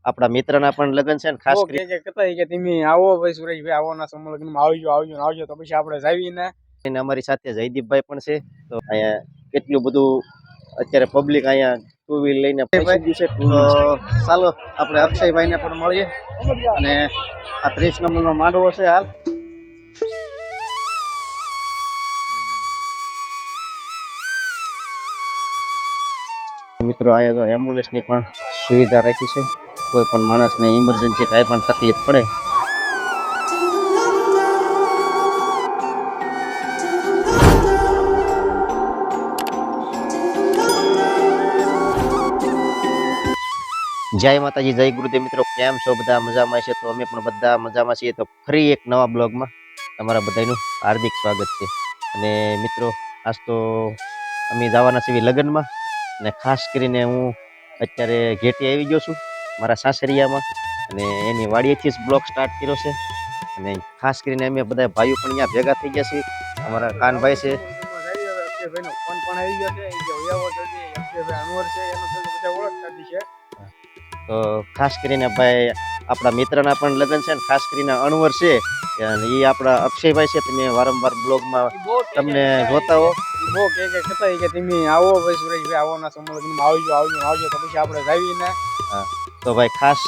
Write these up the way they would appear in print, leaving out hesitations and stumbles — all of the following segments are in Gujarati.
આપણા મિત્રના પણ લગ્ન છે ને ખાસ કે કહેતા કે તમે આવો ભાઈ સુરેશભાઈ આવો ના સમૂહ લગ્નમાં આવજો તો પછી આપણે જાવીને અમારી સાથે જયદીપભાઈ પણ છે. તો અહીંયા કેટલું બધું અત્યારે પબ્લિક અહીંયા ટુ વ્હીલ લઈને પહોંચી ગયું છે. તો ચાલો આપણે અક્ષયભાઈને પણ મળીએ. અને આ 30 નંબરનો માંડવો છે હાલ. મિત્રો અહીંયા તો એમ્બ્યુલન્સની પણ સુવિધા રાખી છે. કોઈ પણ માણસને ઇમરજન્સી કાંઈ પણ તકલીફ પડે જય માતાજી, જય ગુરુદેવ. મિત્રો કેમ છો? બધા મજામાં છે? તો અમે પણ બધા મજામાં છીએ. તો ફરી એક નવા બ્લોગમાં તમારા બધાનું હાર્દિક સ્વાગત છે. અને મિત્રો આજ તો અમે જવાના છીએ લગ્નમાં. અને ખાસ કરીને હું અત્યારે ઘેટી આવી ગયો છું મારા સાસરિયામાં. અને એની વાડીએથી જ બ્લોગ સ્ટાર્ટ કર્યો છે. અને ખાસ કરીને અમે બધા ભાઈઓ પણ અહીંયા ભેગા થઈ ગયા છીએ. અમારા કાનભાઈ છે. અક્ષયભાઈનો ફોન પણ આવી ગયો છે. એ જે અક્ષયભાઈ અનવર છે એનો બધા ઓળખતા છે. તો ખાસ કરીને ભાઈ આપણા મિત્રના પણ લગ્ન છે ને ખાસ કરીને અણવર છે. એ આપણા અક્ષયભાઈ છે. તમે વારંવાર બ્લોગમાં તમને જોતા હો. બહુ કહેતા કે તમે આવો ભાઈ સુરેશભાઈ આવો ના સમૂહ લગ્નમાં આવજો તો પછી આપણે જાવીને. હા, તો ભાઈ ખાસ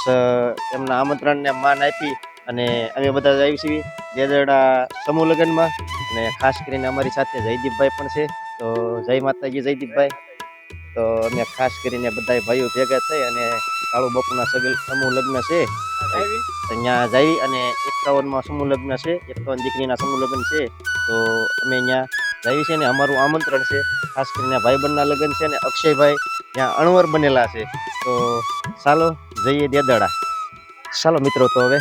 એમના આમંત્રણને માન આપી અને અમે બધા જ આવી છીએ દેદરડા સમૂહ લગ્નમાં. અને ખાસ કરીને અમારી સાથે જયદીપભાઈ પણ છે. તો જય માતાજી જયદીપભાઈ. તો અમે ખાસ કરીને બધા ભાઈઓ ભેગા થઈ અને કાળુ બાપુના સમૂહ લગ્ન છે ત્યાં જઈ. અને 51માં સમૂહ લગ્ન છે, 51 દીકરીના સમૂહ લગ્ન છે. તો અમે અહીંયા જઈએ છીએ ને અમારું આમંત્રણ છે. ખાસ કરીને ભાઈબંધના લગ્ન છે ને અક્ષયભાઈ ત્યાં અણવર બનેલા છે. તો ચાલો જઈએ દેદડા. ચાલો મિત્રો, તો હવે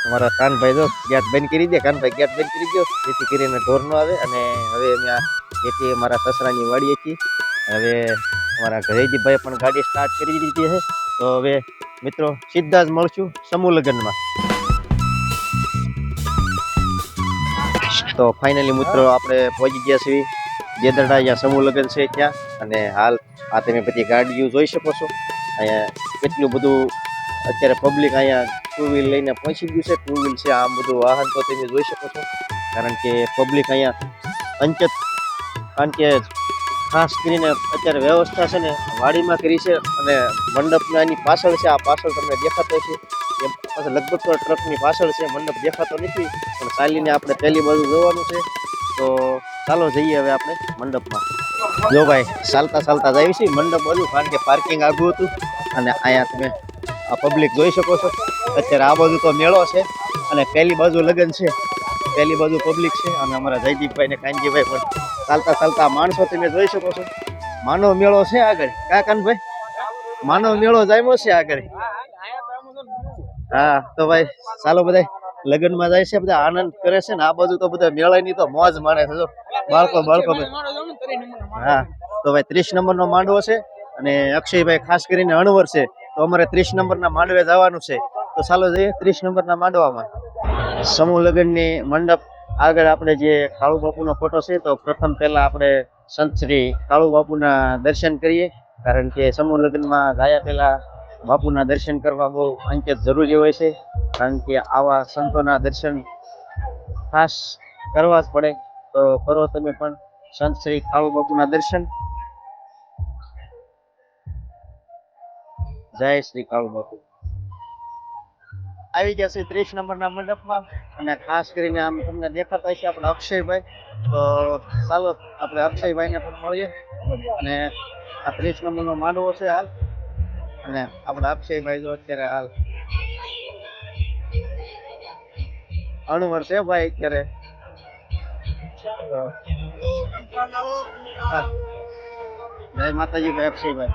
અમારા કાનભાઈ જો ગેટ બંધ કરી દે. કાનભાઈ ગેટ બંધ કરી દો જેથી કરીને ઢોર ન આવે. અને હવે અમે જેથી અમારા સસરાની વાડીએ છીએ. હવે અમારા જયદીપભાઈ પણ ગાડી સ્ટાર્ટ કરી દીધી છે. તો હવે મિત્રો સીધા જ મળશું સમૂહ લગ્નમાં. તો ફાઇનલી મિત્રો આપણે પહોંચી ગયા છીએ દેદરડા. અહીંયા સમૂહ લગ્ન છે ત્યાં. અને હાલ આ તમે બધી ગાડીઓ જોઈ શકો છો. અહીંયા કેટલું બધું અત્યારે પબ્લિક અહીંયા ટુ વ્હીલ લઈને પહોંચી ગયું છે. ટુ વ્હીલ છે, આમ બધું વાહન તો તમે જોઈ શકો છો. કારણ કે પબ્લિક અહીંયા અંચત, કારણ કે ખાસ કરીને અત્યારે વ્યવસ્થા છે ને વાડીમાં કરી છે. અને મંડપના એની પાછળ છે. આ પાછળ તમને દેખાતો છે એમ પાછળ લગભગ તો ટ્રકની પાછળ છે. મંડપ દેખાતો નથી પણ ચાલીને આપણે પહેલી બાજુ જોવાનું છે. તો ચાલો જઈએ હવે આપણે મંડપમાં. જો ભાઈ ચાલતા ચાલતા જાય છે મંડપ બાજુ, કારણ કે પાર્કિંગ આઘું હતું. અને અહીંયા તમે આ પબ્લિક જોઈ શકો છો. અત્યારે આ બાજુ તો મેળો છે અને પહેલી બાજુ લગ્ન છે, પહેલી બાજુ પબ્લિક છે. અને અમારા જયદીપભાઈ ને કાનજીભાઈ પણ ચાલતા ચાલતા માણસો તમે જોઈ શકો છો. માનવ મેળો છે આગળ. કા કાનભાઈ? માનવ મેળો જામ્યો છે આગળ. હા, તો ભાઈ ચાલો બધા લગ્નમાં જાય છે, બધા આનંદ કરે છે ને આ બાજુ તો બધા મેળાની તો મોજ માણે છે. જો બાળકો હા, તો ભાઈ 30 નંબરનો માંડવો છે. અને અક્ષયભાઈ ખાસ કરીને અણવર છે. તો અમારે 30 નંબરના માંડવે જવાનું છે. તો ચાલો જઈએ 30 નંબરના માંડવામાં. સમૂહ લગ્નની મંડપ આગળ આપણે જે કાળુ બાપુનો ફોટો છે. તો પ્રથમ પહેલા આપણે સંત શ્રી કાળુ બાપુના દર્શન કરીએ. કારણ કે સમૂહ લગ્નમાં ગયા પહેલા બાપુના દર્શન કરવા બહુ અંકેત જરૂરી હોય છે. કારણ કે આવા સંતોના દર્શન ખાસ કરવા જ પડે. તો કરો તમે પણ સંત શ્રી કાળુ બાપુના દર્શન. જય શ્રી કાળુ બાપુ. આવી ગયા છે 30 નંબરના મંડપમાં. અને ખાસ કરીને આમ તમને દેખાતા હશે આપણા અક્ષયભાઈ. તો ચાલો આપણે અક્ષયભાઈને પણ મળીએ. અને આ 30 નંબરનો માંડવો છે હાલ. અને આપણા અક્ષયભાઈ જો અત્યારે હાલ અણવર છે ભાઈ અત્યારે. જય માતાજી ભાઈ અક્ષયભાઈ.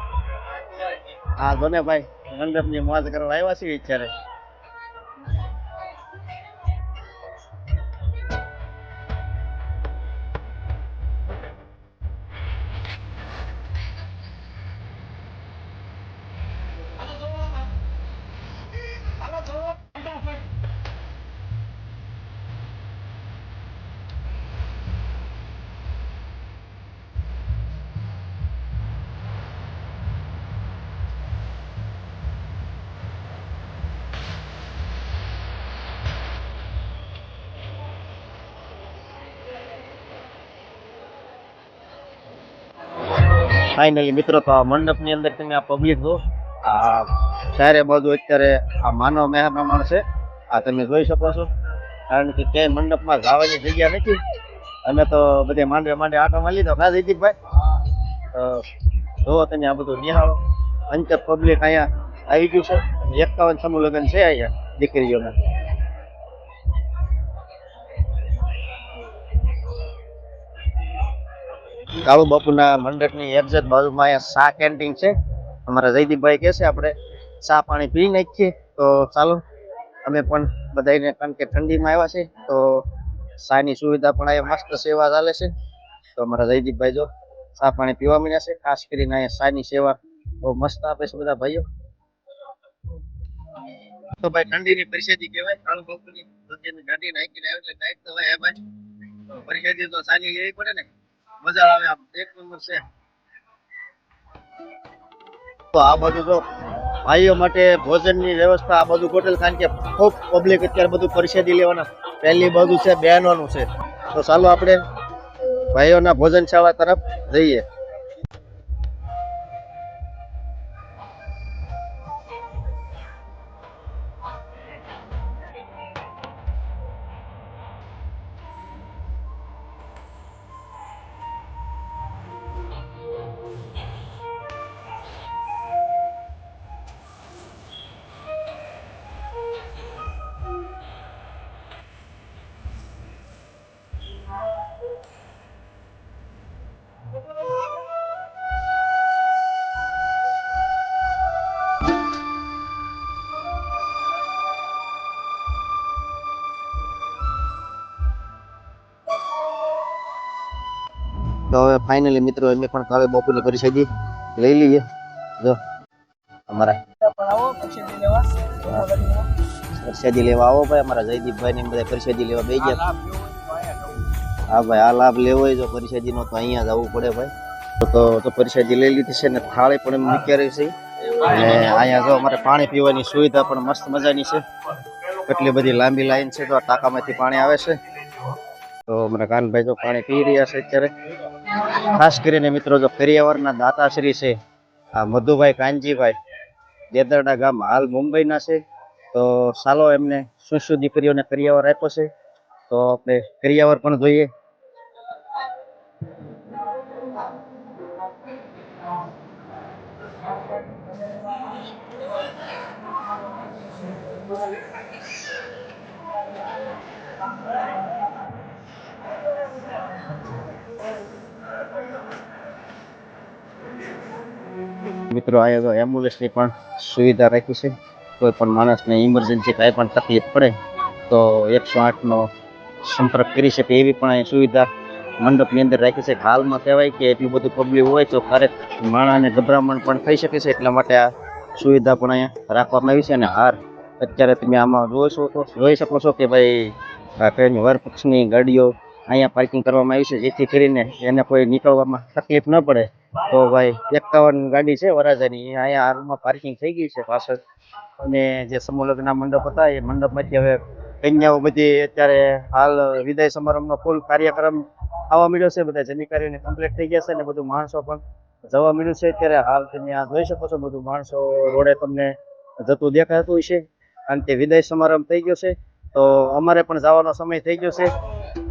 હા જોને ભાઈ મંડપની મોજ કરવા આવ્યા છીએ અત્યારે. ફાઇનલી મિત્રો તો આ મંડપની અંદર તમે આ પબ્લિક જો આ ચારે બાજુ અત્યારે આ માનવ મહેમાન છે. આ તમે જોઈ શકો છો, કારણ કે ક્યાંય મંડપમાં જવાની જગ્યા નથી. અમે તો બધે માંડવે માંડે આટો મારી લીધો. ના જયદીપભાઈ, જોવો તમે આ બધું નિહાળો. અંતર પબ્લિક અહીંયા આવી ગયું છે. 51 સમૂહ લગ્ન છે અહીંયા દીકરીઓના. કાળુ બાપુના મંડપની એક્ઝેક્ટ બાજુમાં અહીંયા શા કેન્ટીન છે. અમારા જયદીપભાઈ કહે છે આપણે ચા પાણી પી નાખીએ. તો ચાલો અમે પણ બધાને, કારણ કે ઠંડીમાં આવ્યા છે તો ચાની સુવિધા પણ અહીંયા મસ્ત સેવા ચાલે છે. તો અમારા જયદીપભાઈ જો ચા પાણી પીવા માંડ્યા છે. ખાસ કરીને અહીંયા ચાની સેવા બહુ મસ્ત આપે છે બધા ભાઈઓ. તો ભાઈ ઠંડીની પરિસ્થિતિ કહેવાય. કાળુ બાપુની દૂધની ગાડી નાખીને આવે એટલે ટાઈટ તો હોય હે ભાઈ. તો પરિસ્થિતિ તો ચાની લેવી પડે ને, મજા આવે. આમ એક નંબર છે. તો આ બધું તો ભાઈઓ માટે ભોજનની વ્યવસ્થા આ બધું હોટેલ, કારણ કે ખૂબ પબ્લિક અત્યારે બધું પરિષદી લેવાના પહેલી બધું છે બહેનોનું છે. તો ચાલો આપણે ભાઈઓના ભોજનશાળા તરફ જઈએ. તો હવે ફાઇનલી મિત્રો અમે પણ કાળુ બાપુની પરિષદી લઈ લઈએ. જો અમારા પરિષદી લેવા આવો ભાઈ. અમારા જયદીપભાઈ ને બધા પરિષદી લેવા બેસી ગયા. હા ભાઈ, આ લાભ લેવો હોય જો પરિષદી નો તો અહીંયા જવું પડે ભાઈ. તો પરિષદી લઈ લીધી છે ને થાળી પણ એમ મૂકી રહી છે. અને અહીંયા જો અમારે પાણી પીવાની સુવિધા પણ મસ્ત મજાની છે. કેટલી બધી લાંબી લાઈન છે. તો આ ટાંકામાંથી પાણી આવે છે. તો અમારા કાનભાઈ જો પાણી પી રહ્યા છે અત્યારે. ખાસ કરીને મિત્રો જો કરિયાવરના દાતાશ્રી છે આ મધુભાઈ કાનજીભાઈ, દેદરડા ગામ, હાલ મુંબઈના છે. તો ચાલો એમને શું દીકરીઓને કરિયાવર આપ્યો છે તો આપણે કરિયાવર પણ જોઈએ. મિત્રો અહીંયા તો એમ્બ્યુલન્સની પણ સુવિધા રાખી છે. કોઈ પણ માણસને ઇમરજન્સી કાંઈ પણ તકલીફ પડે તો 108નો સંપર્ક કરી શકે એવી પણ અહીં સુવિધા મંડપની અંદર રાખી છે. હાલમાં કહેવાય કે એટલું બધું પબ્લિક હોય તો ક્યારેક માણસને ગભરામણ પણ થઈ શકે છે. એટલા માટે આ સુવિધા પણ અહીંયા રાખવામાં આવી છે. અને હાર અત્યારે તમે આમાં જોઈ શકો છો કે ભાઈ ટ્રેન વર પક્ષની ગાડીઓ અહીંયા પાર્કિંગ કરવામાં આવી છે, જેથી કરીને એને કોઈ નીકળવામાં તકલીફ ન પડે. તો ભાઈ 51 ગાડી છે વરાજાની, અહીંયા હાલમાં પાર્કિંગ થઈ ગઈ છે પાછળ. અને જે સમૂહ લગ્નના મંડપ હતા એ મંડપમાંથી હવે કન્યાઓ બધી અત્યારે હાલ વિદાય સમારંભનો ફૂલ કાર્યક્રમ આવવા મળ્યો છે. બધા જમીકારીઓને કમ્પ્લીટ થઈ ગયા છે અને બધું માણસો પણ જવા મળ્યું છે. અત્યારે હાલ તમે આ જોઈ શકો છો, બધું માણસો રોડે તમને જતું દેખાતું હોય છે. કારણ કે વિદાય સમારંભ થઈ ગયો છે તો અમારે પણ જવાનો સમય થઈ ગયો છે.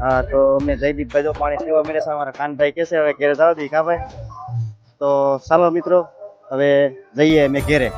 હા, તો અમે જયદીપભાઈ જો પાણી પીવા મળે છે. અમારા કાનભાઈ કહે છે હવે ઘેરે જવા દઈએ. કા ભાઈ? તો ચાલો મિત્રો હવે જઈએ અમે ઘેરે.